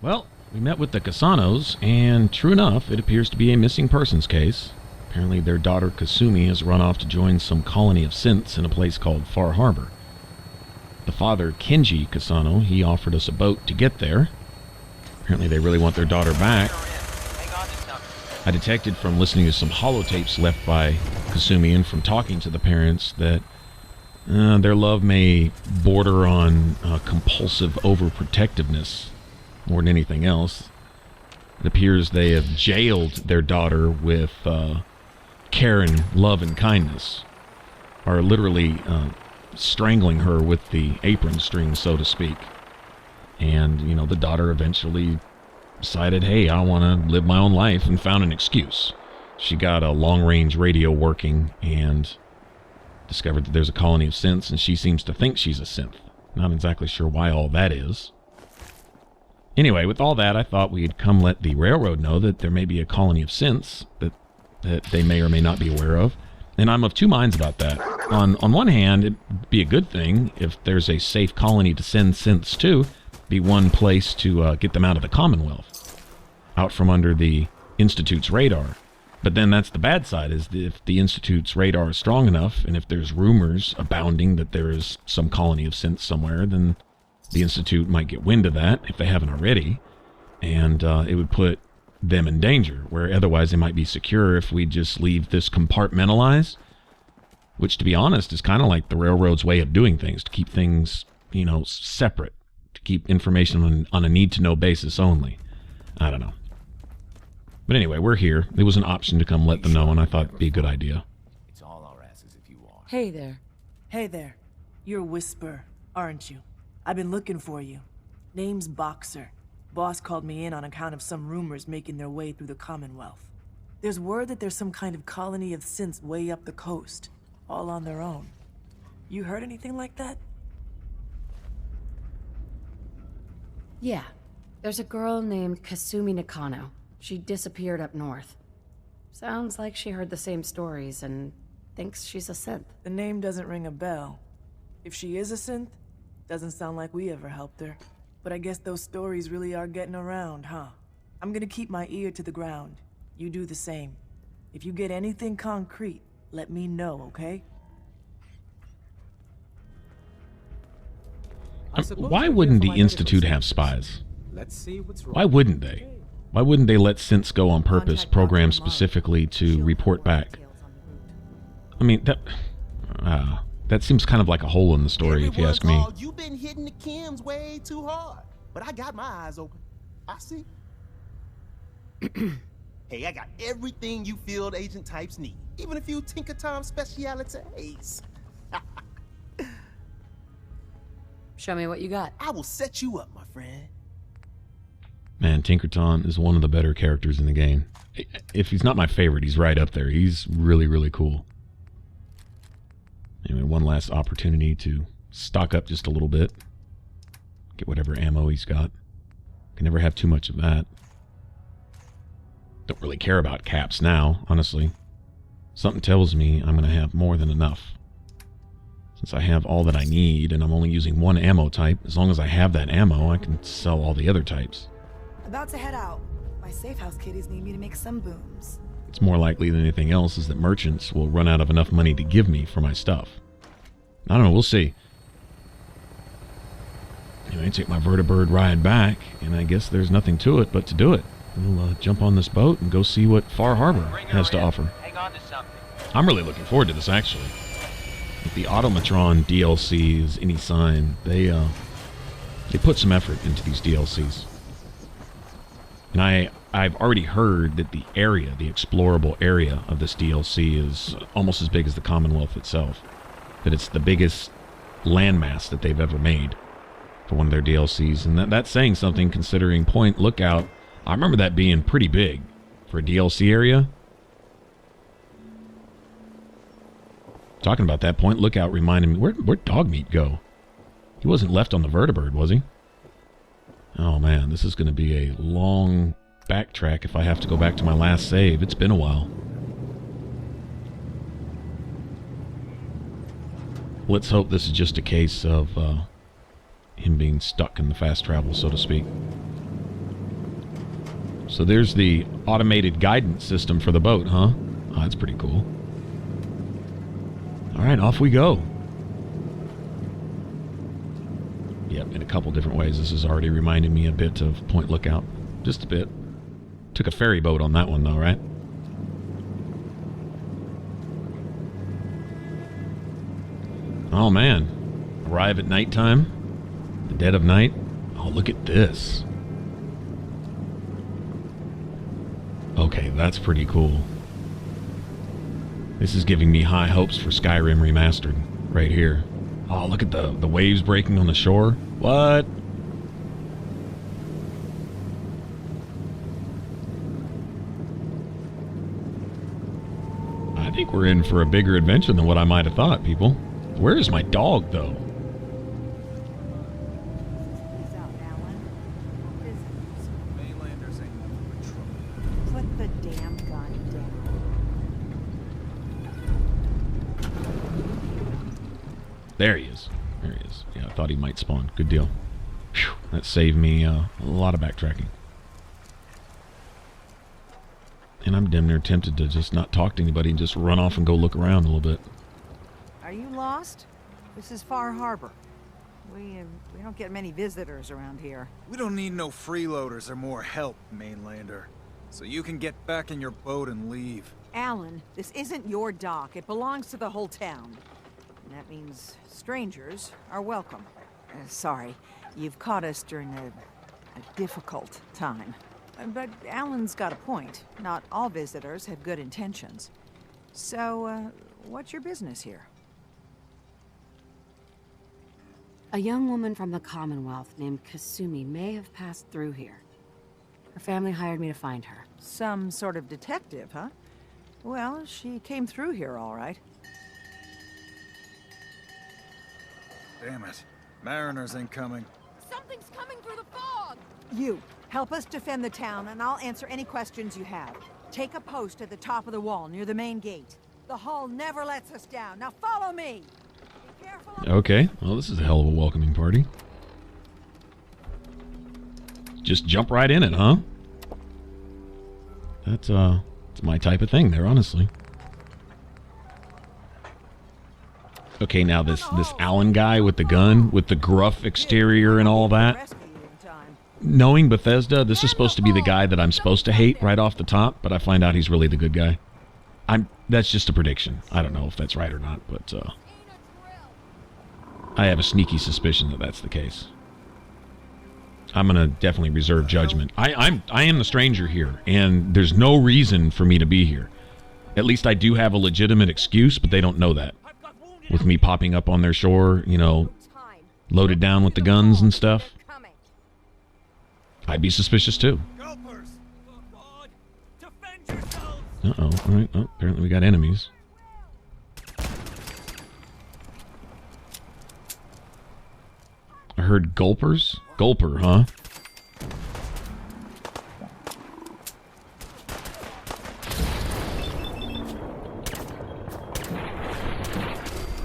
Well, we met with the Casanos, and true enough, it appears to be a missing persons case. Apparently their daughter Kasumi has run off to join some colony of synths in a place called Far Harbor. The father, Kenji Kasano, he offered us a boat to get there. Apparently they really want their daughter back. I detected from listening to some holotapes left by Kasumi and from talking to the parents that their love may border on compulsive overprotectiveness more than anything else. It appears they have jailed their daughter with care and love and kindness, are literally strangling her with the apron string, so to speak. And, you know, the daughter eventually decided, hey, I want to live my own life, and found an excuse. She got a long-range radio working and discovered that there's a colony of synths, and she seems to think she's a synth. Not exactly sure why all that is. Anyway, with all that, I thought we'd come let the railroad know that there may be a colony of synths that they may or may not be aware of. And I'm of two minds about that. On one hand, it'd be a good thing if there's a safe colony to send synths to, be one place to get them out of the Commonwealth, out from under the Institute's radar. But then that's the bad side, is if the Institute's radar is strong enough, and if there's rumors abounding that there is some colony of synths somewhere, then the Institute might get wind of that, if they haven't already, and it would put them in danger, where otherwise they might be secure if we just leave this compartmentalized, which, to be honest, is kind of like the railroad's way of doing things, to keep things, you know, separate, to keep information on a need-to-know basis only. I don't know. But anyway, we're here. There was an option to come let them know, and I thought it'd be a good idea. It's all our asses if you are. Hey there. Hey there. You're Whisper, aren't you? I've been looking for you. Name's Boxer. Boss called me in on account of some rumors making their way through the Commonwealth. There's word that there's some kind of colony of synths way up the coast, all on their own. You heard anything like that? Yeah. There's a girl named Kasumi Nakano. She disappeared up north. Sounds like she heard the same stories and thinks she's a synth. The name doesn't ring a bell. If she is a synth, doesn't sound like we ever helped her. But I guess those stories really are getting around, huh? I'm gonna keep my ear to the ground. You do the same. If you get anything concrete, let me know, okay? Why wouldn't the Institute have spies? Let's see what's wrong. Why wouldn't they? Why wouldn't they let synths go on purpose, programmed specifically to report back? I mean, that seems kind of like a hole in the story, if you ask me. You've been hitting the chems way too hard, but I got my eyes open. I see. Hey, I got everything you field agent types need, even a few Tinker Tom specialities. Show me what you got. I will set you up, my friend. Man, Tinkerton is one of the better characters in the game. If he's not my favorite, he's right up there. He's really, really cool. Anyway, one last opportunity to stock up just a little bit. Get whatever ammo he's got. Can never have too much of that. Don't really care about caps now, honestly. Something tells me I'm going to have more than enough. Since I have all that I need, and I'm only using one ammo type, as long as I have that ammo, I can sell all the other types. About to head out. My safe house kiddies need me to make some booms. It's more likely than anything else is that merchants will run out of enough money to give me for my stuff. I don't know, we'll see. Anyway, take my vertibird ride back, and I guess there's nothing to it but to do it. We'll jump on this boat and go see what Far Harbor has to offer. Hang on to something. I'm really looking forward to this, actually. If the Automatron DLC is any sign, they put some effort into these DLCs. And I've already heard that the area, the explorable area of this DLC is almost as big as the Commonwealth itself. That it's the biggest landmass that they've ever made for one of their DLCs. And that's saying something, considering Point Lookout, I remember that being pretty big for a DLC area. Talking about that, Point Lookout reminded me, where'd Dogmeat go? He wasn't left on the vertibird, was he? Oh man, this is going to be a long backtrack if I have to go back to my last save. It's been a while. Let's hope this is just a case of him being stuck in the fast travel, so to speak. So there's the automated guidance system for the boat, huh? Oh, that's pretty cool. Alright, off we go. Yep, in a couple different ways. This is already reminding me a bit of Point Lookout. Just a bit. Took a ferry boat on that one, though, right? Oh, man. Arrive at nighttime. The dead of night. Oh, look at this. Okay, that's pretty cool. This is giving me high hopes for Skyrim Remastered right here. Oh, look at the waves breaking on the shore. What? I think we're in for a bigger adventure than what I might have thought, people. Where is my dog, though? He's out, Alan. Visitors. Mainlanders ain't nothing but trouble. Put the damn gun down. There he is. There he is. Yeah, I thought he might spawn. Good deal. Whew, that saved me a lot of backtracking. And I'm damn near tempted to just not talk to anybody and just run off and go look around a little bit. Are you lost? This is Far Harbor. We don't get many visitors around here. We don't need no freeloaders or more help, mainlander. So you can get back in your boat and leave. Alan, this isn't your dock. It belongs to the whole town. And that means strangers are welcome. Sorry, you've caught us during a difficult time. But Alan's got a point. Not all visitors have good intentions. So, what's your business here? A young woman from the Commonwealth named Kasumi may have passed through here. Her family hired me to find her. Some sort of detective, huh? Well, she came through here all right. Damn it. Mariners ain't coming. Something's coming through the fog! You, help us defend the town, and I'll answer any questions you have. Take a post at the top of the wall, near the main gate. The hull never lets us down. Now follow me! Be careful. Okay, well, this is a hell of a welcoming party. Just jump right in it, huh? That's my type of thing there, honestly. Okay, now this Alan guy with the gun, with the gruff exterior and all that. Knowing Bethesda, this is supposed to be the guy that I'm supposed to hate right off the top, but I find out he's really the good guy. That's just a prediction. I don't know if that's right or not, but I have a sneaky suspicion that that's the case. I'm gonna definitely reserve judgment. I am the stranger here, and there's no reason for me to be here. At least I do have a legitimate excuse, but they don't know that. With me popping up on their shore, you know, loaded down with the guns and stuff. I'd be suspicious too. Uh-oh, alright, oh, apparently we got enemies. I heard gulpers? Gulper, huh?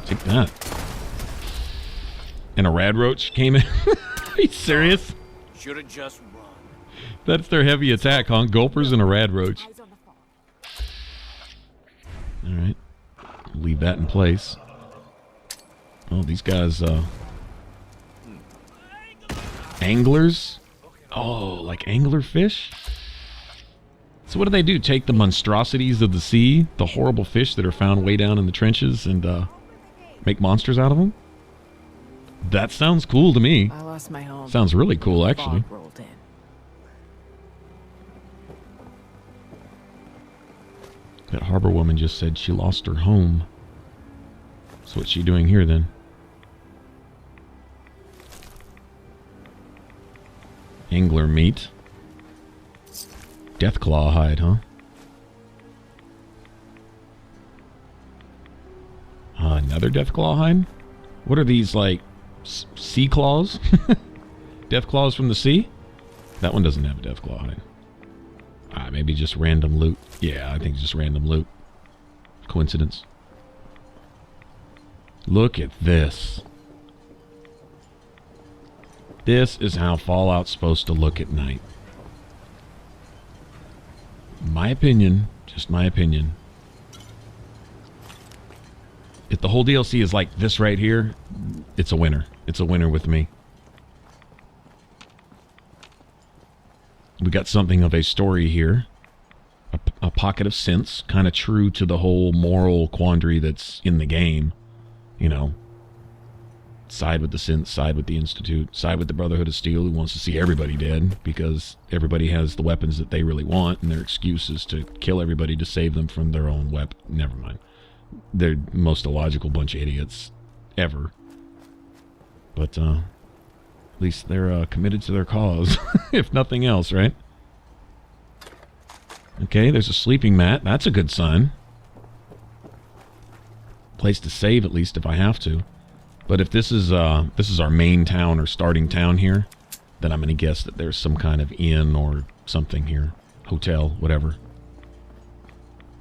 Take that. And a rad roach came in? Are you serious? Should've just run. That's their heavy attack, huh? Gulpers and a rad roach. Alright. Leave that in place. Oh, these guys, anglers? Oh, like anglerfish? So what do? Take the monstrosities of the sea, the horrible fish that are found way down in the trenches, and, make monsters out of them? That sounds cool to me. I lost my home. Sounds really cool, actually. Fog rolled in. That harbor woman just said she lost her home. So what's she doing here, then? Angler meat. Deathclaw hide, huh? Another Deathclaw hide? What are these, like, sea claws? Deathclaws from the sea? That one doesn't have a Deathclaw hide. Maybe just random loot. Yeah, I think just random loot. Coincidence. Look at this. This is how Fallout's supposed to look at night. My opinion, just my opinion. If the whole DLC is like this right here, it's a winner. It's a winner with me. We got something of a story here. A pocket of sense, kind of true to the whole moral quandary that's in the game. You know, side with the synth, side with the Institute, side with the Brotherhood of Steel, who wants to see everybody dead because everybody has the weapons that they really want, and their excuse is to kill everybody to save them from their own weapon. Never mind. They're the most illogical bunch of idiots ever. But at least they're committed to their cause, if nothing else, right? Okay, there's a sleeping mat. That's a good sign. Place to save, at least, if I have to. But if this is our main town or starting town here, then I'm going to guess that there's some kind of inn or something here. Hotel, whatever.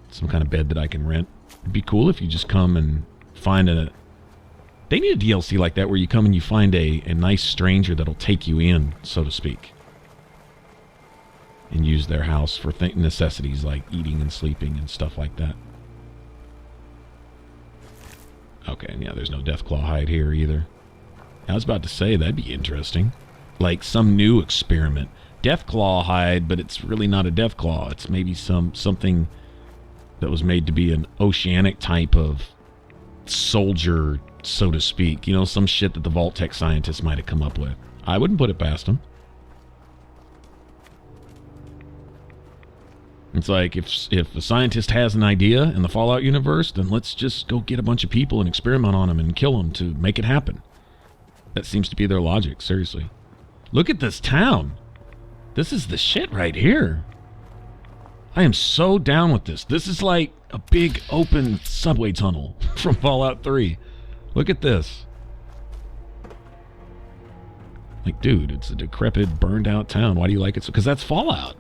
Some kind of bed that I can rent. It'd be cool if you just come and find a... They need a DLC like that where you come and you find a nice stranger that'll take you in, so to speak. And use their house for necessities like eating and sleeping and stuff like that. Okay, yeah, there's no Deathclaw hide here either. I was about to say, that'd be interesting. Like some new experiment. Deathclaw hide, but it's really not a Deathclaw. It's maybe something that was made to be an oceanic type of soldier, so to speak. You know, some shit that the Vault-Tec scientists might have come up with. I wouldn't put it past them. It's like, if a scientist has an idea in the Fallout universe, then let's just go get a bunch of people and experiment on them and kill them to make it happen. That seems to be their logic, seriously. Look at this town. This is the shit right here. I am so down with this. This is like a big open subway tunnel from Fallout 3. Look at this. Like, dude, it's a decrepit, burned out town. Why do you like it so? Because that's Fallout.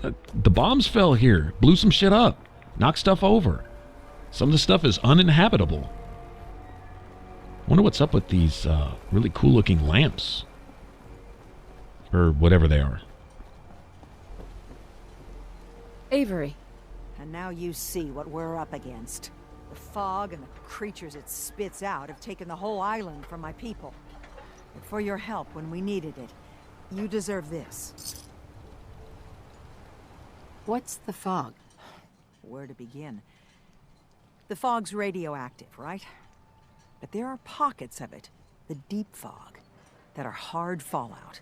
The bombs fell here, blew some shit up, knocked stuff over. Some of the stuff is uninhabitable. Wonder what's up with these really cool looking lamps. Or whatever they are. Avery. And now you see what we're up against. The fog and the creatures it spits out have taken the whole island from my people. But for your help when we needed it, you deserve this. What's the fog? Where to begin? The fog's radioactive, right? But there are pockets of it, the deep fog, that are hard fallout.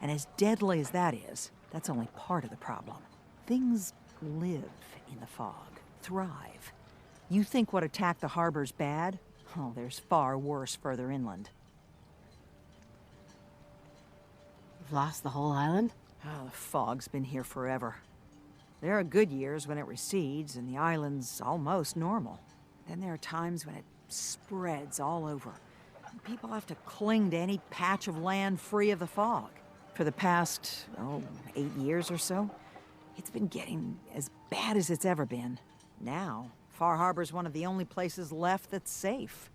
And as deadly as that is, that's only part of the problem. Things live in the fog, thrive. You think what attacked the harbor's bad? Oh, there's far worse further inland. You've lost the whole island? Oh, the fog's been here forever. There are good years when it recedes and the island's almost normal. Then there are times when it spreads all over. People have to cling to any patch of land free of the fog. For the past, 8 years or so, it's been getting as bad as it's ever been. Now, Far Harbor's one of the only places left that's safe.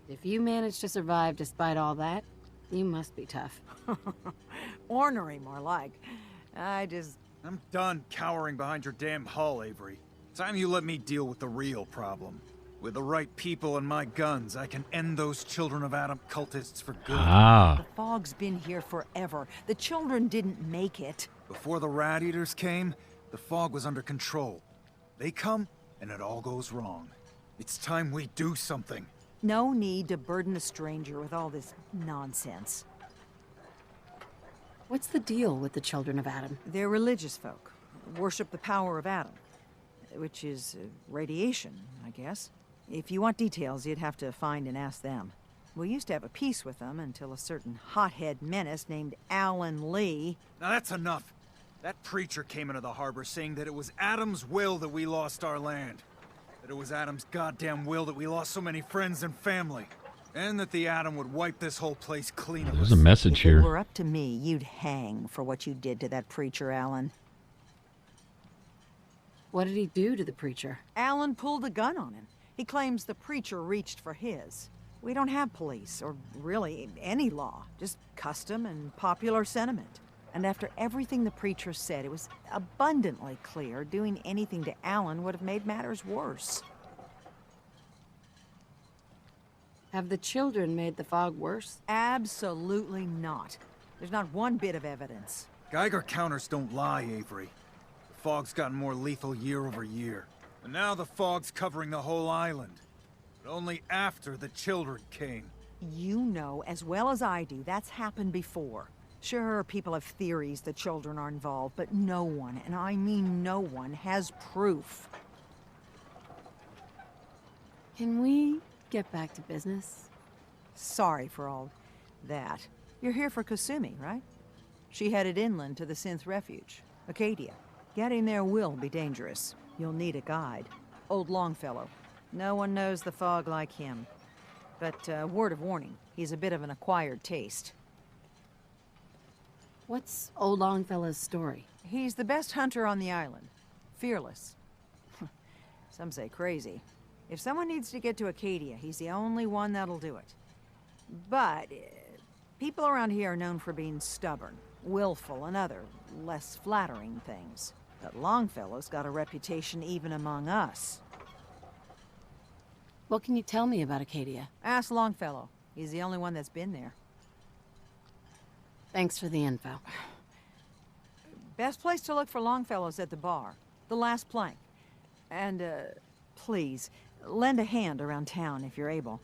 If you managed to survive despite all that, you must be tough. Ornery, more like. I'm done cowering behind your damn hull, Avery. Time you let me deal with the real problem. With the right people and my guns, I can end those Children of Adam cultists for good. The fog's been here forever. The children didn't make it. Before the Rat Eaters came, the fog was under control. They come, and it all goes wrong. It's time we do something. No need to burden a stranger with all this nonsense. What's the deal with the Children of Adam? They're religious folk. Worship the power of Adam. Which is radiation, I guess. If you want details, you'd have to find and ask them. We used to have a peace with them until a certain hothead menace named Alan Lee... Now that's enough. That preacher came into the harbor saying that it was Adam's will that we lost our land. That it was Adam's goddamn will that we lost so many friends and family. And that the Atom would wipe this whole place clean of us. There's a message here. If it were up to me, you'd hang for what you did to that preacher, Alan. What did he do to the preacher? Alan pulled a gun on him. He claims the preacher reached for his. We don't have police, or really any law, just custom and popular sentiment. And after everything the preacher said, it was abundantly clear doing anything to Alan would have made matters worse. Have the children made the fog worse? Absolutely not. There's not one bit of evidence. Geiger counters don't lie, Avery. The fog's gotten more lethal year over year. And now the fog's covering the whole island. But only after the children came. You know as well as I do that's happened before. Sure, people have theories the children are involved, but no one, and I mean no one, has proof. Can we get back to business? Sorry for all that. You're here for Kasumi, right? She headed inland to the Synth Refuge, Acadia. Getting there will be dangerous. You'll need a guide. Old Longfellow. No one knows the fog like him. But, word of warning, he's a bit of an acquired taste. What's old Longfellow's story? He's the best hunter on the island. Fearless. Some say crazy. If someone needs to get to Acadia, he's the only one that'll do it. But, people around here are known for being stubborn, willful, and other, less flattering things. But Longfellow's got a reputation even among us. What can you tell me about Acadia? Ask Longfellow. He's the only one that's been there. Thanks for the info. Best place to look for Longfellow's at the bar. The last plank. And, please, lend a hand around town if you're able.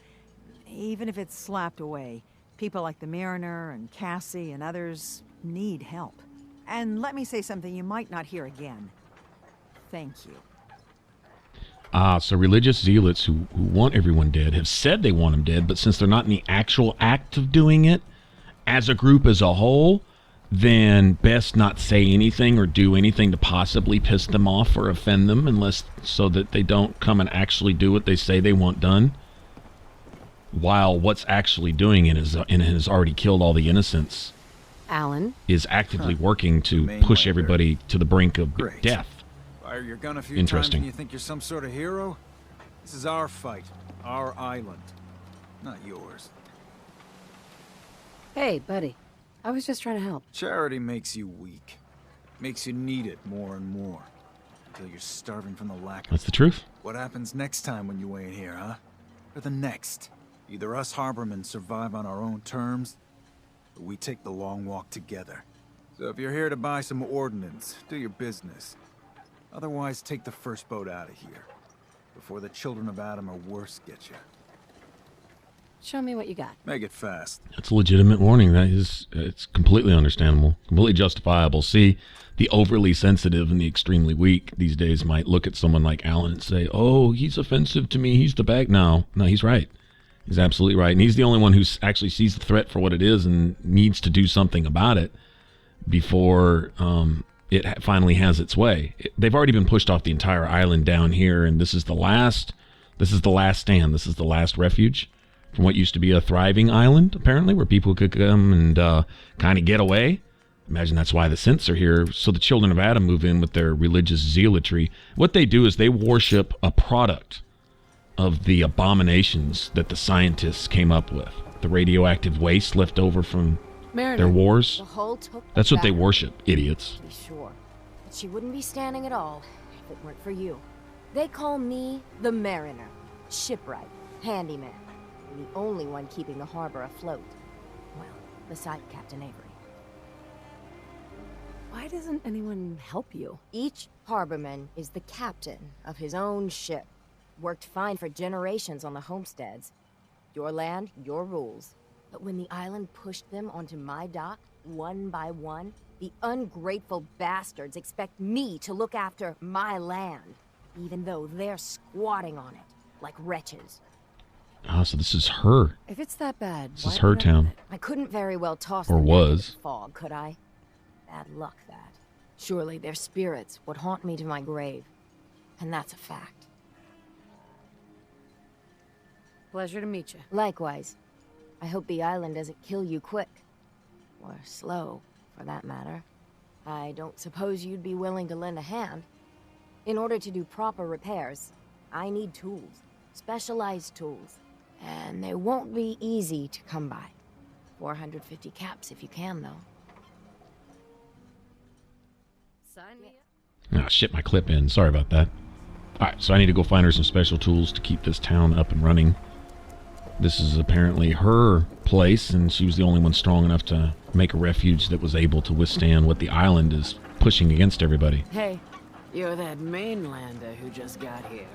Even if it's slapped away. People like the Mariner and Cassie and others need help. And let me say something you might not hear again. Thank you. So religious zealots who want everyone dead have said they want them dead, but since they're not in the actual act of doing it, as a group as a whole, then best not say anything or do anything to possibly piss them off or offend them, unless so that they don't come and actually do what they say they want done. While what's actually doing it is and has already killed all the innocents. Alan? Is actively working to push everybody to the brink of death. Fire your gun a few Interesting. times and you think you're some sort of hero? This is our fight, our island, not yours. Hey, buddy. I was just trying to help. Charity makes you weak. Makes you need it more and more. Until you're starving from the lack of That's the truth. What happens next time when you ain't here, huh? Or the next? Either us harbormen survive on our own terms, or we take the long walk together. So if you're here to buy some ordnance, do your business. Otherwise, take the first boat out of here. Before the children of Adam or worse get you. Show me what you got. Make it fast. That's a legitimate warning. It's completely understandable, completely justifiable. See, the overly sensitive and the extremely weak these days might look at someone like Alan and say, "Oh, he's offensive to me. He's the bad." No, he's right. He's absolutely right, and he's the only one who actually sees the threat for what it is and needs to do something about it before it finally has its way. They've already been pushed off the entire island down here, and this is the last stand. This is the last refuge from what used to be a thriving island, apparently, where people could come and kind of get away. Imagine that's why the synths are here, so the children of Adam move in with their religious zealotry. What they do is they worship a product of the abominations that the scientists came up with. The radioactive waste left over from their wars. The hull took That's what they back. worship, idiots. To be sure. But she wouldn't be standing at all if it weren't for you. They call me the Mariner. Shipwright. Handyman. The only one keeping the harbor afloat. Well, beside Captain Avery. Why doesn't anyone help you? Each harborman is the captain of his own ship. Worked fine for generations on the homesteads. Your land, your rules. But when the island pushed them onto my dock, one by one, the ungrateful bastards expect me to look after my land, even though they're squatting on it, like wretches. Ah, so this is her. If it's that bad, This why is her did I let town. it? I couldn't very well toss Or them back into was. the fog, could I? Bad luck, that. Surely their spirits would haunt me to my grave. And that's a fact. Pleasure to meet you. Likewise. I hope the island doesn't kill you quick. Or slow, for that matter. I don't suppose you'd be willing to lend a hand. In order to do proper repairs, I need tools. Specialized tools. And they won't be easy to come by. 450 caps if you can, though. Sign me up. Ah, shit, my clip in. Sorry about that. Alright, so I need to go find her some special tools to keep this town up and running. This is apparently her place, and she was the only one strong enough to make a refuge that was able to withstand what the island is pushing against everybody. Hey, you're that mainlander who just got here.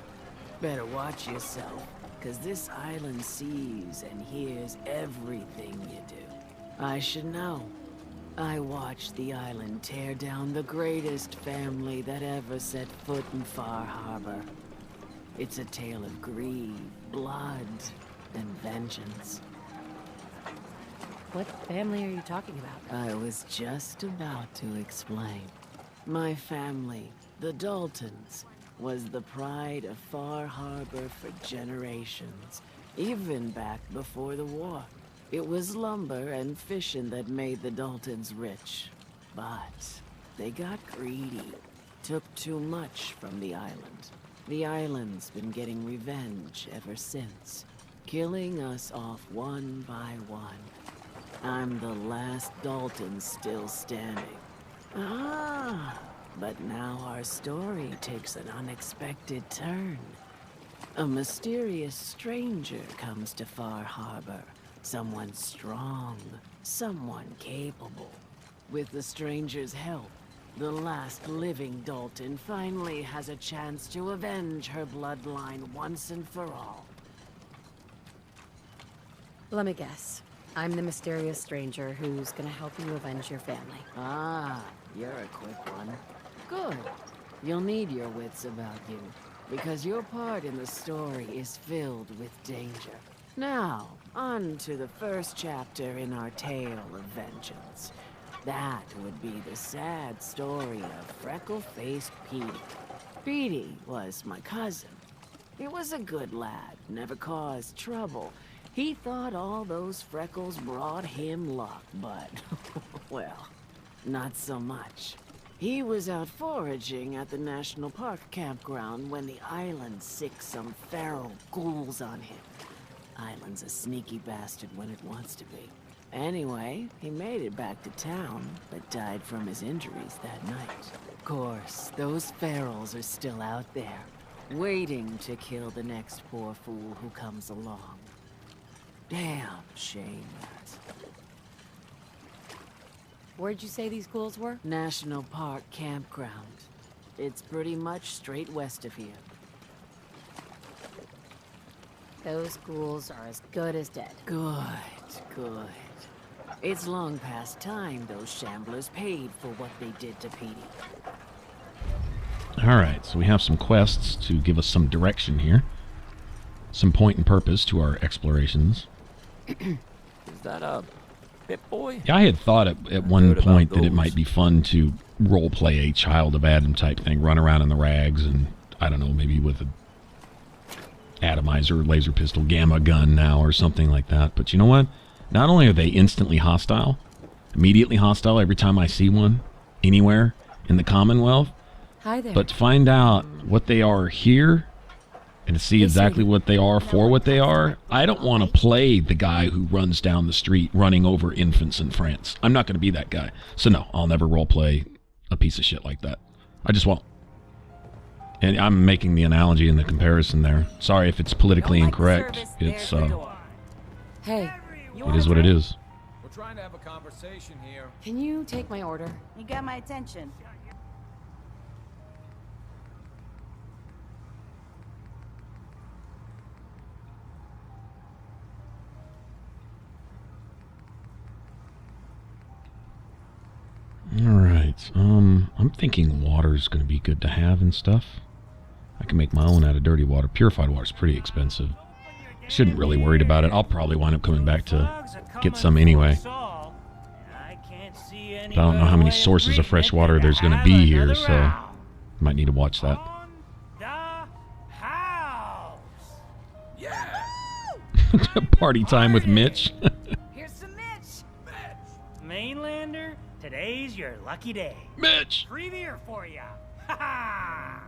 Better watch yourself, because this island sees and hears everything you do. I should know. I watched the island tear down the greatest family that ever set foot in Far Harbor. It's a tale of greed, blood, and vengeance. What family are you talking about? I was just about to explain. My family, the Daltons, was the pride of Far Harbor for generations, even back before the war. It was lumber and fishing that made the Daltons rich. But they got greedy, took too much from the island. The island's been getting revenge ever since, killing us off one by one. I'm the last Dalton still standing. Ah, but now our story takes an unexpected turn. A mysterious stranger comes to Far Harbor. Someone strong, someone capable. With the stranger's help, the last living Dalton finally has a chance to avenge her bloodline once and for all. Let me guess. I'm the mysterious stranger who's gonna help you avenge your family. Ah, you're a quick one. Good. You'll need your wits about you, because your part in the story is filled with danger. Now, on to the first chapter in our tale of vengeance. That would be the sad story of freckle-faced Petey. Petey was my cousin. He was a good lad, never caused trouble. He thought all those freckles brought him luck, but, well, not so much. He was out foraging at the National Park campground when the island sicked some feral ghouls on him. Island's a sneaky bastard when it wants to be. Anyway, he made it back to town, but died from his injuries that night. Of course, those ferals are still out there, waiting to kill the next poor fool who comes along. Damn shame that. Where'd you say these ghouls were? National Park campground. It's pretty much straight west of here. Those ghouls are as good as dead. Good, good. It's long past time those shamblers paid for what they did to Petey. Alright, so we have some quests to give us some direction here. Some point and purpose to our explorations. Is that a Pip-Boy? Yeah, I had thought at one point that it might be fun to roleplay a Child of Adam type thing. Run around in the rags and, I don't know, maybe with a atomizer, laser pistol, gamma gun now or something like that. But you know what? Not only are they instantly hostile, immediately hostile every time I see one anywhere in the Commonwealth, Hi there. but to find out what they are here and to see exactly what they are for what they are, I don't want to play the guy who runs down the street running over infants in France. I'm not going to be that guy. So no, I'll never roleplay a piece of shit like that. I just won't. And I'm making the analogy and the comparison there. Sorry if it's politically incorrect. It's Hey, it is what it is. We're trying to have a conversation here. can you take my order? You got my attention. Alright, I'm thinking water's gonna be good to have and stuff. I can make my own out of dirty water. Purified water's pretty expensive. Shouldn't really worried about it. I'll probably wind up coming back to get some anyway. But I don't know how many sources of fresh water there's gonna be here, so might need to watch that. Party time with Mitch. Here's some Mitch. Mainlander, today's your lucky day. Mitch! Free beer for ya. Ha ha!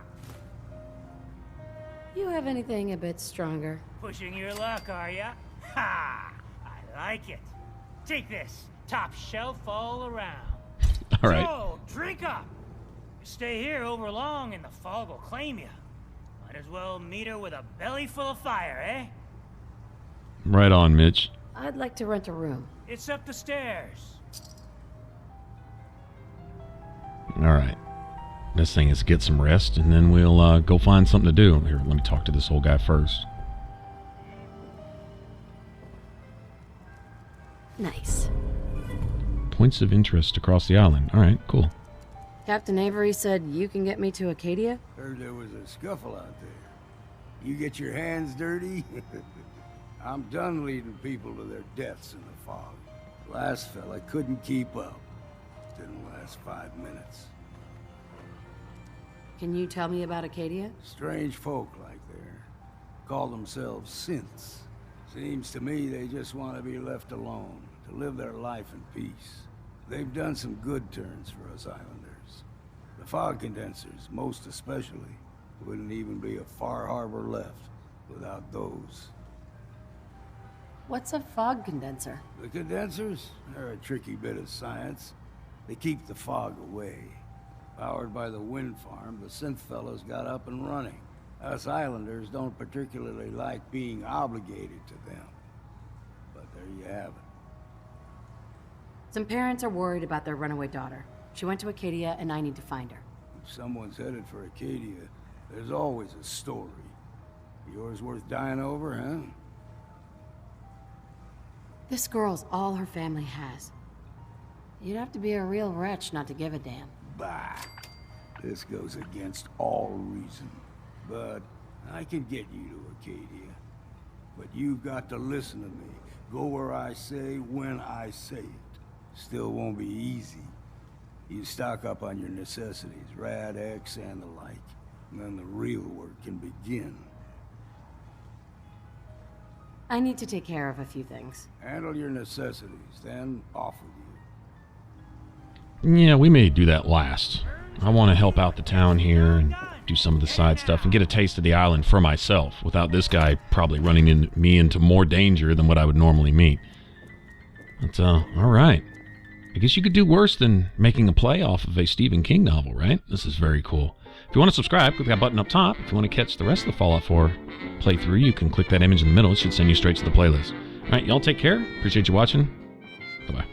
You have anything a bit stronger? Pushing your luck, are ya? Ha! I like it. Take this. Top shelf all around. All right. So, drink up. stay here over long and the fog will claim you. Might as well meet her with a belly full of fire, eh? Right on, Mitch. I'd like to rent a room. It's up the stairs. Alright. This thing is get some rest, and then we'll go find something to do. Here, let me talk to this old guy first. Nice. Points of interest across the island. Alright, cool. Captain Avery said you can get me to Acadia? Heard there was a scuffle out there. You get your hands dirty? I'm done leading people to their deaths in the fog. Last fella couldn't keep up. Didn't last 5 minutes. Can you tell me about Acadia? Strange folk like there. Call themselves synths. Seems to me they just want to be left alone, to live their life in peace. They've done some good turns for us islanders. The fog condensers, most especially, wouldn't even be a Far Harbor left without those. What's a fog condenser? The condensers? They're a tricky bit of science. They keep the fog away. Powered by the wind farm, the synth fellows got up and running. Us islanders don't particularly like being obligated to them. But there you have it. Some parents are worried about their runaway daughter. She went to Acadia and I need to find her. If someone's headed for Acadia, there's always a story. Yours worth dying over, huh? This girl's all her family has. You'd have to be a real wretch not to give a damn. Bah! This goes against all reason. But I can get you to Acadia. But you've got to listen to me. Go where I say, when I say it. Still won't be easy. You stock up on your necessities, Rad X and the like. And then the real work can begin. I need to take care of a few things. Handle your necessities, then off with you. Yeah, we may do that last. I want to help out the town here and do some of the side stuff and get a taste of the island for myself without this guy probably running me into more danger than what I would normally meet. But, alright. I guess you could do worse than making a play off of a Stephen King novel, right? This is very cool. If you want to subscribe, click that button up top. If you want to catch the rest of the Fallout 4 playthrough, you can click that image in the middle. It should send you straight to the playlist. Alright, y'all take care. Appreciate you watching. Bye-bye.